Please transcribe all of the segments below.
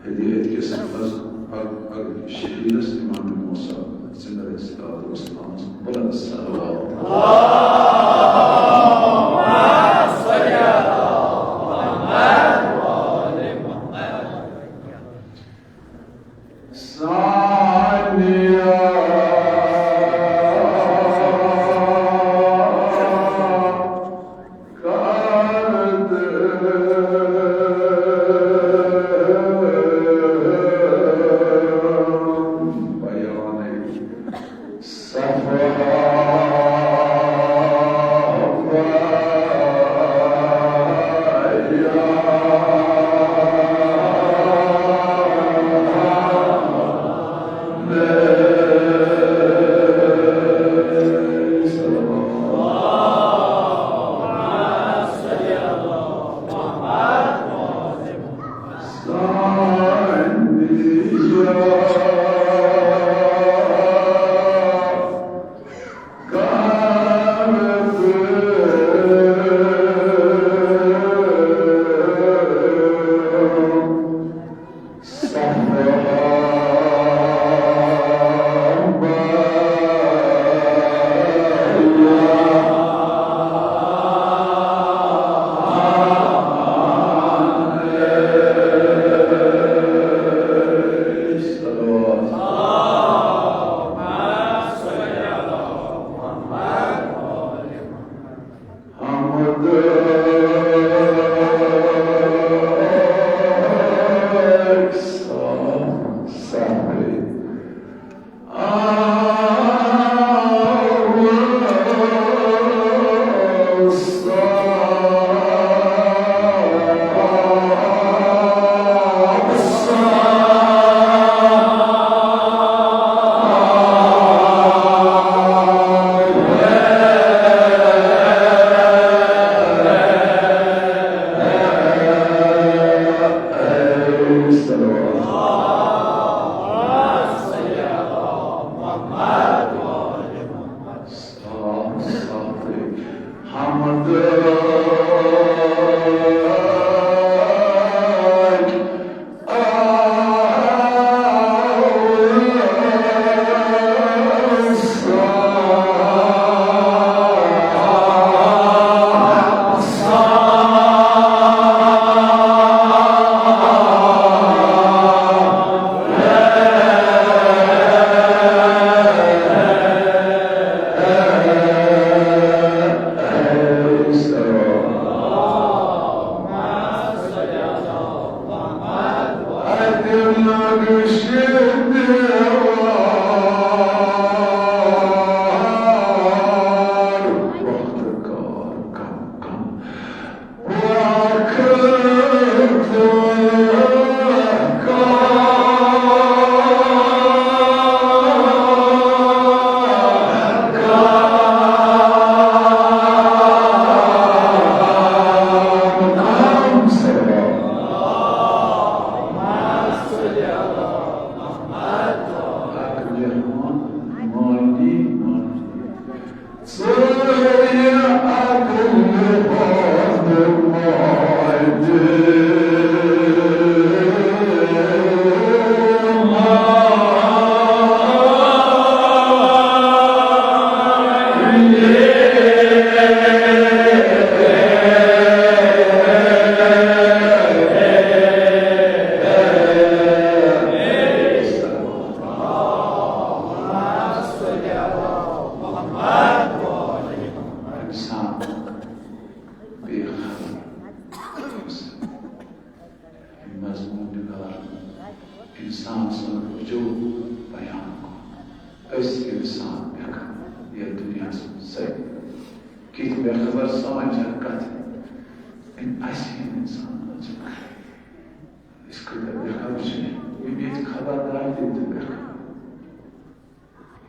هدية كسب الشهيد الإمام موسى عليه الصلاة والسلام بلند الصلوات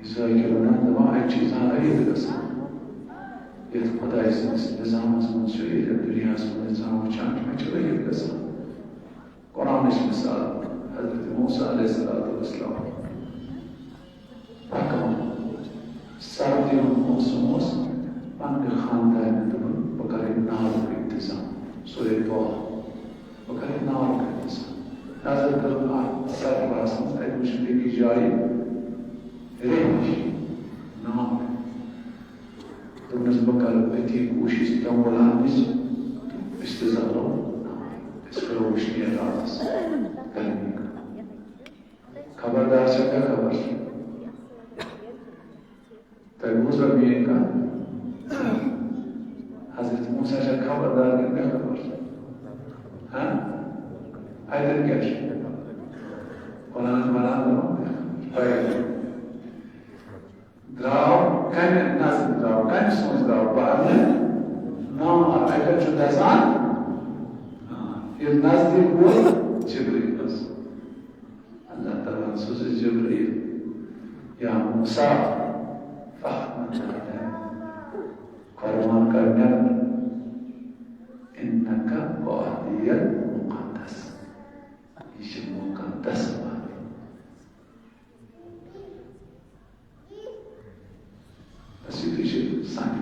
إذا كنا نوع چیزها أيد قسم يتقدر نظام اسمه شيء الدنيا اسمه نظام وشان ما شو أيد قسم قرآن إيش مثال حضرت موسى عليه الصلاة والسلام حكم سعدي وموسى بان خاندان دبل بكرة نار كإنتظام سورة طه بكرة نار كإنتظام نازل كلام سعد راسم أي مشكلة کی جاری ريش نار تونس بكرة بيتي كوشي استمولانيس استزارو اسكرو وشني راتس كلامي خبردار سے کیا خبر تیموز ربیعین کا حضرت موسیٰ سے خبردار کیا خبر ہاں آیتن کیا شئی قرآن مران دنوں پایل دراو کن نازل دراو کن سوز دراو بارنے نام آیتن چو دزان یہ نزدیک ہوئی جبریل بس اللہ تعالیٰ سوز جبریل یا موسیٰ فهم قرآن کرنا إنك وادي المقدس إيش المقدس بس يفيش ثاني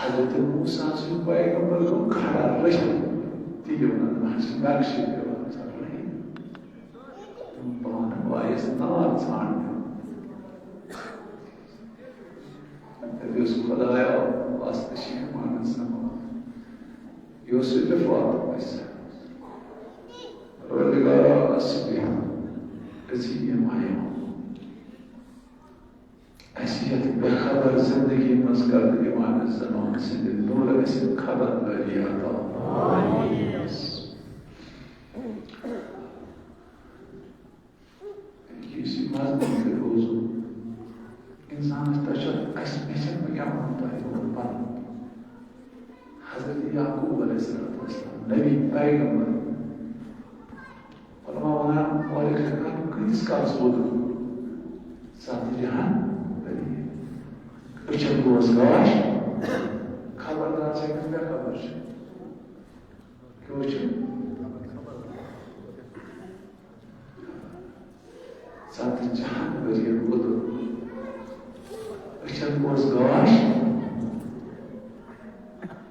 حضرت موسى سے پیغمبر کو کھڑا رہی تیونا نقشی رہی تم بان وائس نار سان تبیس خدایا واسطه شیمان سما یوسف فاطمه ایسا روزگارا اسبی ازی مایا أسيت بخبر زندگی مذکر ایمان زمان زندگی دور اسم خبر بری عطا کسی مزدی که روزو انسان استشد اسمیشن بگم منطقه قربان حضرت یعقوب علیه السلام نبی پیغمبر علما ونام وارد کردن کریس کارز بودن ساتی جهان Üçüncü rozgavaş, kabardan çekimde kalır. Göçün. Zaten cihan veriyor budur. Üçüncü rozgavaş,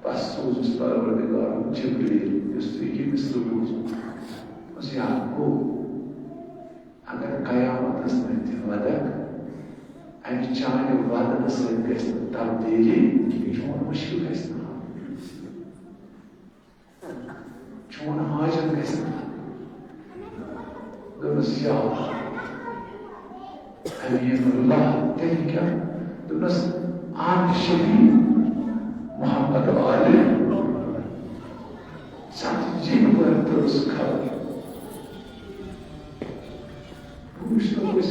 bassoz Parvardigarım Cibril, üstüki mislubuz. Uz Yakub, agar kıyamet asmeti vadak, أي جانب وهذا نصر تبديلي يجون مشكلة اسمها جون حاجة اسمها دونس يا أمين الله تلك دونس عام الشديد محمد آله ساتجين وردرس كار وش تقولش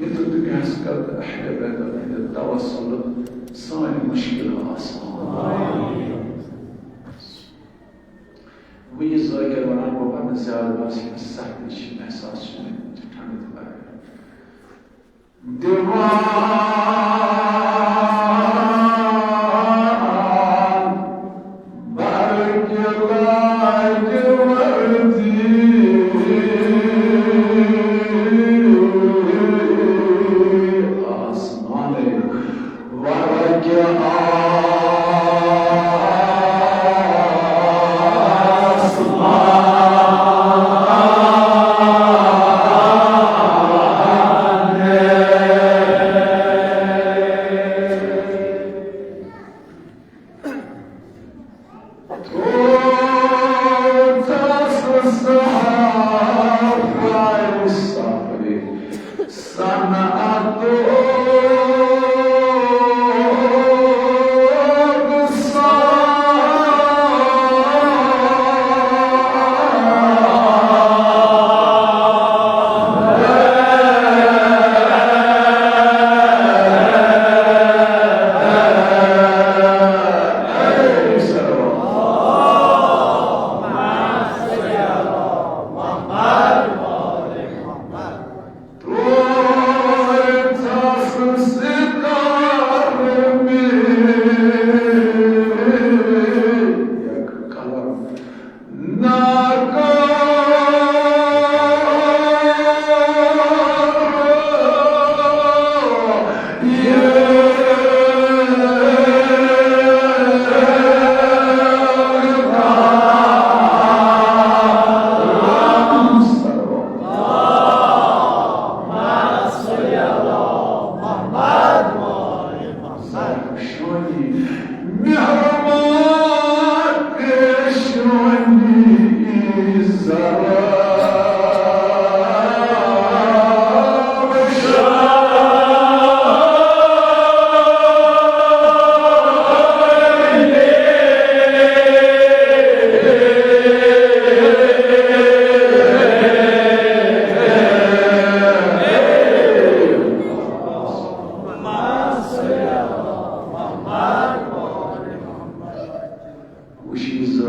يترك عسكر أحياء عند التوصل صار مشكلة أصلا ويزايك الوعام وبعد زيادة باسي السحب الشيء إحساس شوي تتعامل تبعي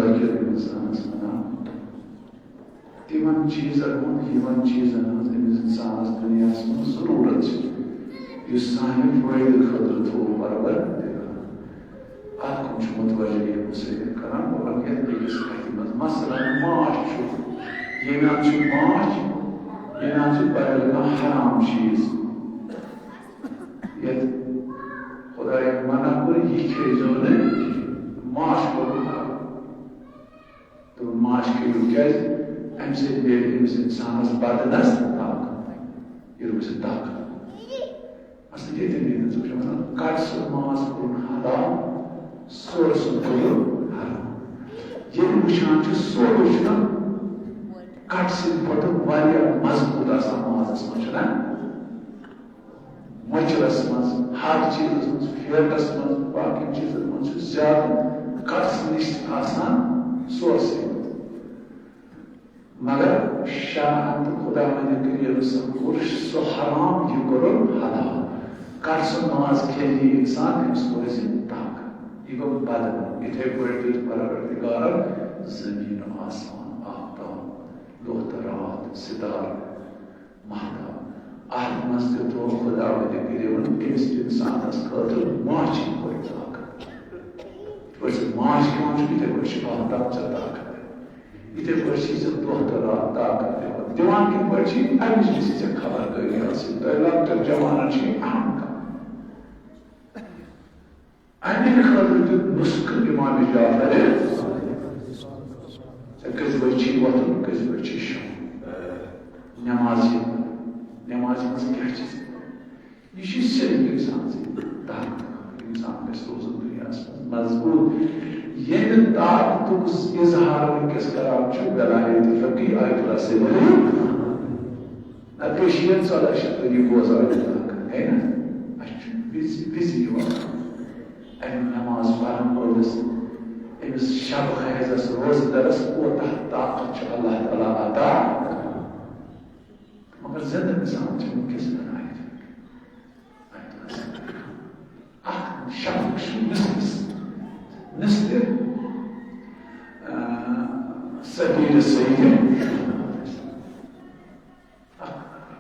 ذاکر انسانس بناوان تمن چیزن امس انسانس دنیاس من ضرورت یس سانہِ فٲیدٕ خٲطرٕ تھوٚو پروردگارن اتھ کُن چھُ متوجہ مُسٲیِر کران اور یتھ بیٚیِس کتھِ منٛز مثلاً ماچھ چھُ ییٚمہِ اندٕ چھُ ماچھ ییٚمہِ اندٕ چھُ بدل کانٛہہ حرام چیٖز یتھ خۄداین منع کوٚر یہِ کھیزیو نہٕ ماچھ کوٚر حرام دوٚپُن ماچھ کھیٚیِو کیٛازِ امہِ سۭتۍ میلہِ أمِس انسانس بدنس طاقت یہِ روزِ طاقت اصل ییٚتٮ۪ن ژٕ چھُکھ ونان کٹ سُہ ماز کوٚرُن حلال سورٕ سُہ کوٚرُن حرام ییٚلہِ وٕچھان چھِ سورٕ چھُنہ کٹ سٕنٛدِ کھۄتہٕ واریاہ مضبوٗط آسان مازس منٛز چھُنہ مۄچرس منٛز ہر چیٖزس منٛز فیٹس منٛز باقٕے چیٖزن منٛز چھُ زیادٕ کٹس نِش آسان سورسٕے مگر شاہ تہٕ خۄداوندِ کٔرِو سُہ کوٚر سُہ حرام یہِ کوٚرُن حلال کٹ سُہ ماز کھیٚیہِ یہِ اِنسان أمِس روزِ طاقت یہِ گوٚو بدل یِتھٕے پٲٹھۍ دیُت پروردگارن زٔمیٖن آسمان آفتاب دۄہ تہٕ رات سِتار مہتاب اتھ منٛز تہِ تھوٚو خۄداوندِ کٔرِوُن أمِس اِنسانس خٲطرٕ ماچھِ پٲٹھۍ طاقت یِتھ پٲٹھۍ ژٕ ماچھ کھٮ۪وان چھُکھ یِتھٕے پٲٹھۍ چھُ آفتاب ژےٚ طاقت یِتھٕے پٲٹھۍ چھِ ژےٚ دۄہ تہٕ رات طاقت دِوان کِتھ پٲٹھۍ چھِ امِچ گژھِ ژےٚ خبردٲری آسٕنۍ تۄہہِ لۄکٹٮ۪ن جوانن چھِ یہِ اہم کتھ امہِ خٲطرٕ دیُت نُسخہٕ اِمامِ جعفر ژےٚ کٔژِ بجہِ چھُے وۄتھُن کٔژِ بجہِ چھُے شۄنٛگُن نٮ۪مازِ منٛز کیٛاہ چھِ یہِ چھُ صرف اِنسان سٕنٛدِ طاقت اِنسان گژھِ روزُن دُنیاہس منٛز مضبوٗط ییٚمہِ طاقتُک اِظہار وٕنکٮ۪س کران چھُ وِلایت فقی آیت اللہ سے نہ کٔشیٖر 1400 ؤری بوزان طاقت ہے نا اَسہِ چھُ وِزِ یِوان امہِ نٮ۪ماز پرن وٲلِس أمِس شب خیزس روزدرس کوتاہ طاقت چھُ اللہ تعالیٰ عطا مگر زِندٕ اِنسان چھِ وٕنکٮ۪س بنٲیِتھ اکھ شبُک چھُ نصف سبیٖل سید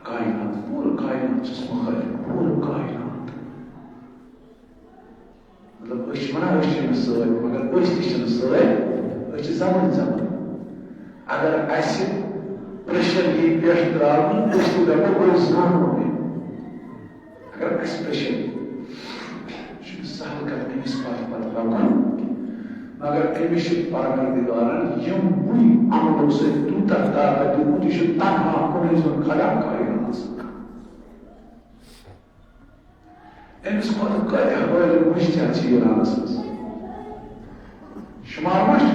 کائنات پوٗرٕ کائنات چھُس مُخٲلِف پوٗرٕ کائنات مطلب أسۍ چھِ ونان أسۍ چھِ أمِس سۭتۍ مگر أسۍ تہِ چھِنہٕ سۭتۍ أسۍ چھِ زمٲنۍ اگر اَسہِ پریشر یی پٮ۪ٹھ تراونہٕ أسۍ تہِ دپو أسۍ زانو اگر اَسہِ پریشر یی چھُنہٕ سہل کتھ أمِس پتہٕ پکُن مگر أمِس چھُ پروردگارن یِموٕے عملو سۭتۍ تیوٗتاہ طاقت دیُتمُت یہِ چھُ تنہا کُنُے زوٚن کھڑا کائناتس أمِس کھۄتہٕ کۭتیاہ وٲلۍ مُشتیا چھِ ایرانس منٛز شُمار ما چھُ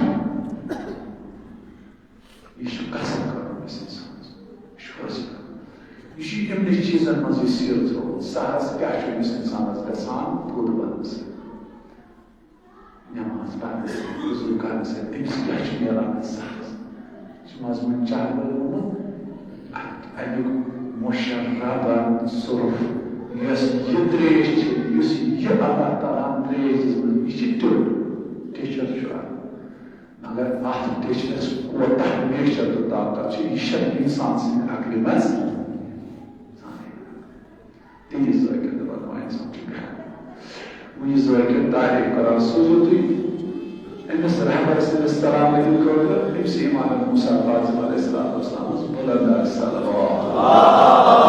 یہِ چھُ قسم کرُن أمِس اِنسانس یہِ چھُ حٲصِل کرُن یہِ چھُ یِمنٕے چیٖزن منٛز یہِ سیر تھوٚومُت سہس کیٛاہ چھُ أمِس اِنسانس گژھان تھوٚد وننہٕ سۭتۍ نٮ۪ماز پرنہٕ سۭتۍ وضوٗ کرنہٕ سۭتۍ أمِس کیٛاہ چھُ نیران سہس یہِ چھُ مضموٗن چاہومُت امیُک مُشربن سُرُف یۄس یہِ تریش چھِ یُس یہِ اللہ تعالیٰ ہن تریش دِژمٕژ یہِ چھِ تیُتھ ٹیچر چھُ اکھ مگر اتھ ٹیچرس کوتاہ نیچر تہٕ طاقت چھُ یہِ چھنہٕ انسان سٕنٛدِ عقلہِ منٛز تیٖژ ذٲکر دپان وۄنۍ انسان چھُ وۄنۍ یہِ ذٲکر تعریف کران سوٗزِو تُہۍ أمِس رحبر سٕنٛدِس سلام دِنہٕ خٲطرٕ أمِس اِمام موسیٰ کاظم علیہ السلامَس بُلند صلوات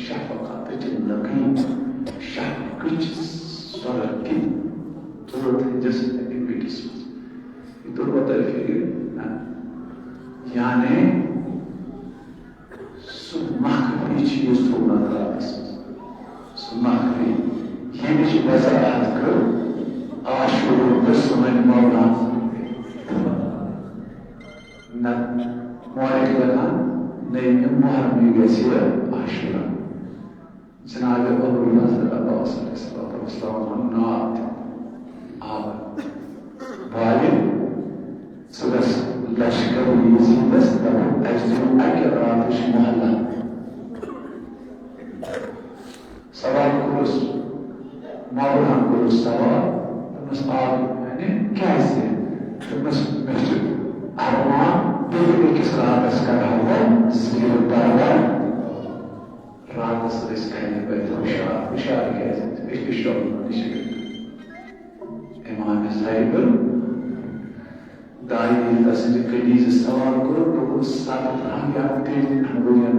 şefkat cennetin şefkıç sorakin turut cesedin bir kısmı. Itu berarti yani sumakri justru natas sumakri yeni bir mesahat kır aşırı Müslüman Mevla muhakkak neyine muharrem üyesiyle aşırı Cenab-ı Allah'ın sallallahu aleyhi ve sellem'in naat abi bari Sudah lashkar yizimdas dalam ajrim agar ratish muhalla sawal kurus mawlan kurus sawal mas'al yani kaise masjid arma bir kisra sekarang sirul darwah ratas riskanya betul syar kaise bir şok dişik İmam Zayd'ın dahi tasdid kadiz sawal kuru to sabit rahyat ke hamdulian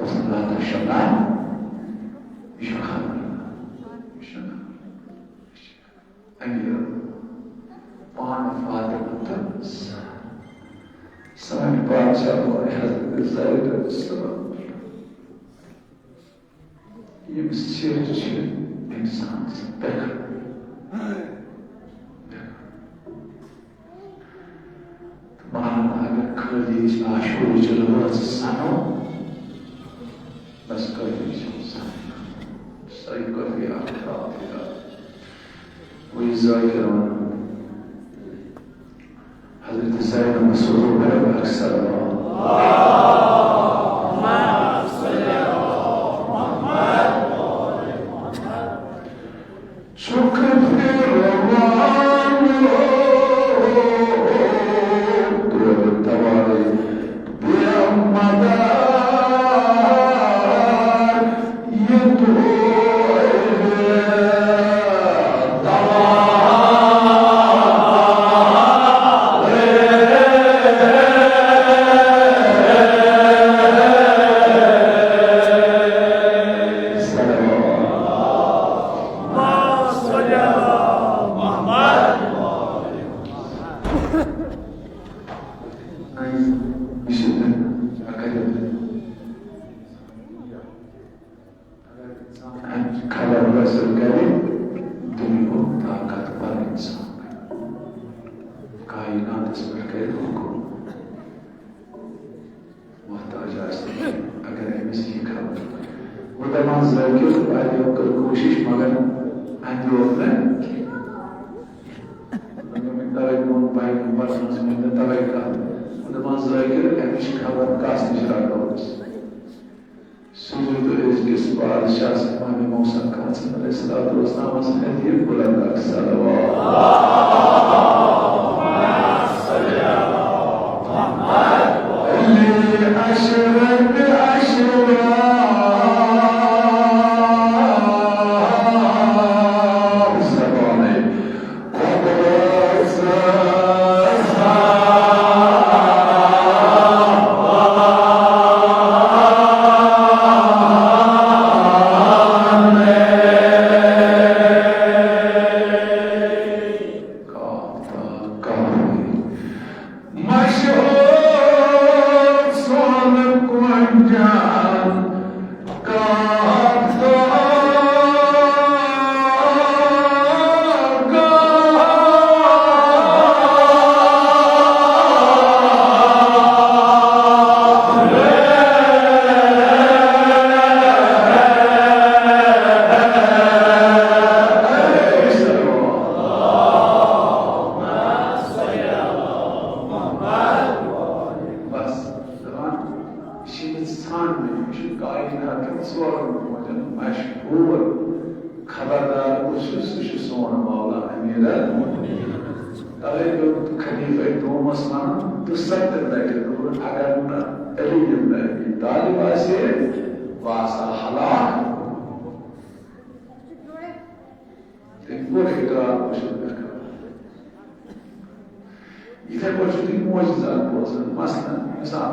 Rasulullah taşınan işaret Emir bana Fatıma Sami Padişahı Hazreti Zeyd Aleyhisselam yemsiyeci insan bekar Mana agar kredis aşure jalur sano bas kredis sano sayı kafir akhirat ve izâkirâ Hazreti Sayyid Mesûd ve Ekselâ İşte bu çocuk mucizat olsun. مثلا مثال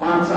5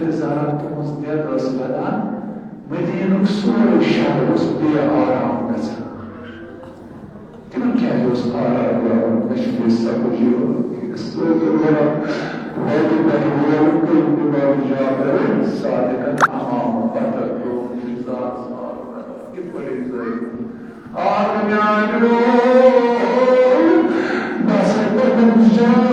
تزارتمız diye rastlanan Medine'nin sonra şahıs bir aram mesela. Kim kâyos aram meşhur sabıcıyor. İstediğinde Hadi ben yolum kıldım sadıkan amam batakım fizat sarma. Git böyle güzel. Armiyanu nasıl bakacağım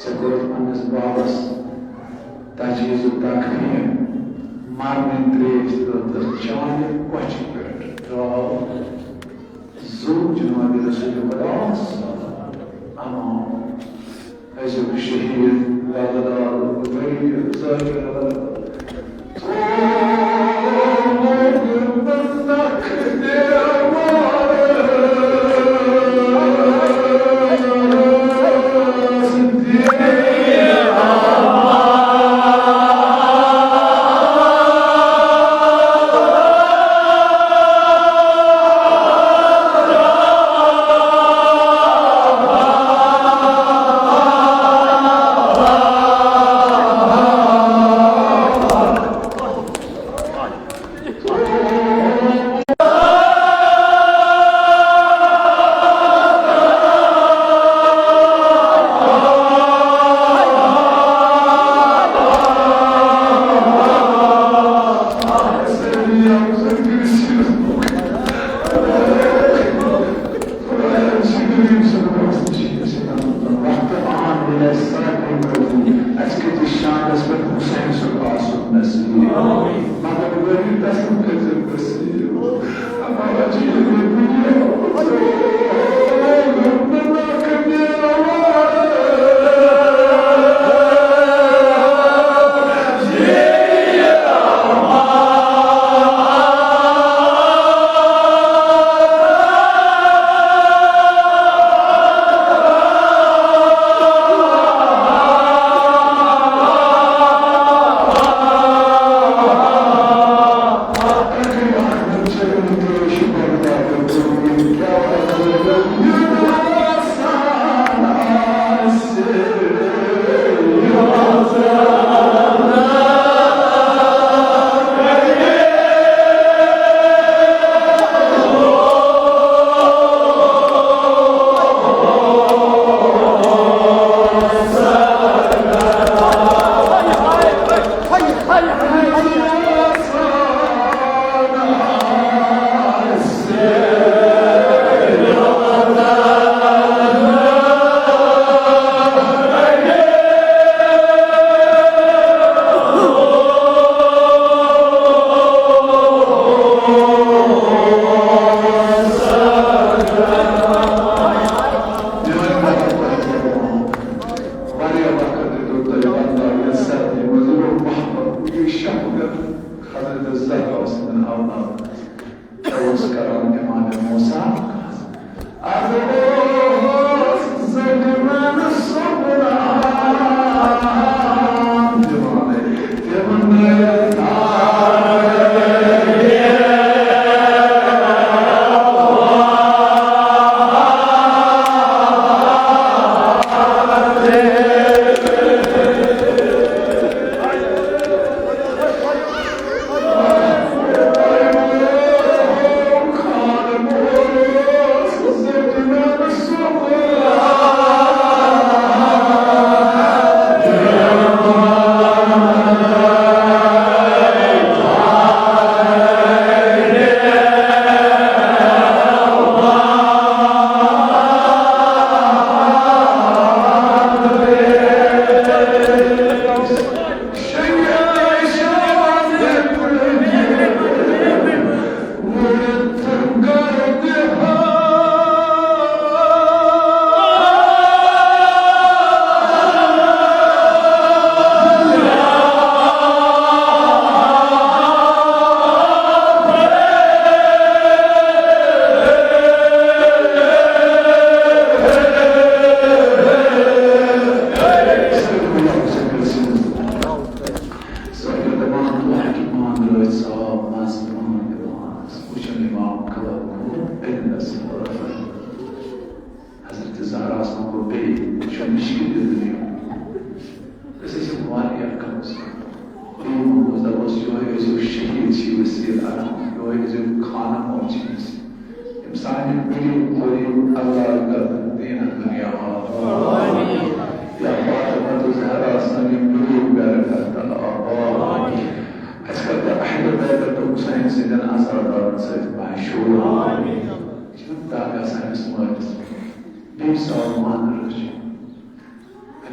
Secondo Manas Babas, Tajiz Utakmir, Marmin Treves, the Johnny Quachiper, Zoom de uma vida subjugadosa, Amor, as eu cheguei, lá, o meio, os olhos,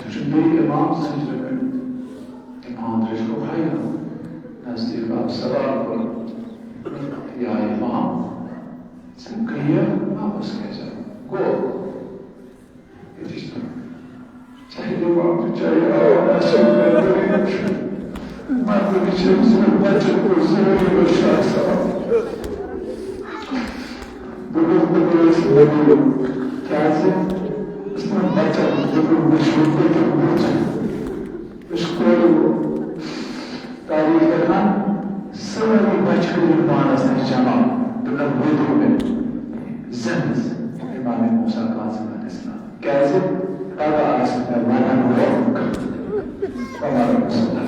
چون امام سجده کنید امام درش کو خیلی نزدیک باب سوال کن یا امام سنکیه واپس کجا گو یکیشتم چاہیے وقت چاہیے آواز شد من بچه بزنم بچه بزنم و شخصا بگم کازم اسم بچه بزنم بشون بگم بشکر تاریخ من سوال بچه بزنم از جمال دونم بدون زند امام موسی کاظم علیه السلام کازم بابا علیه السلام من بابا علیه السلام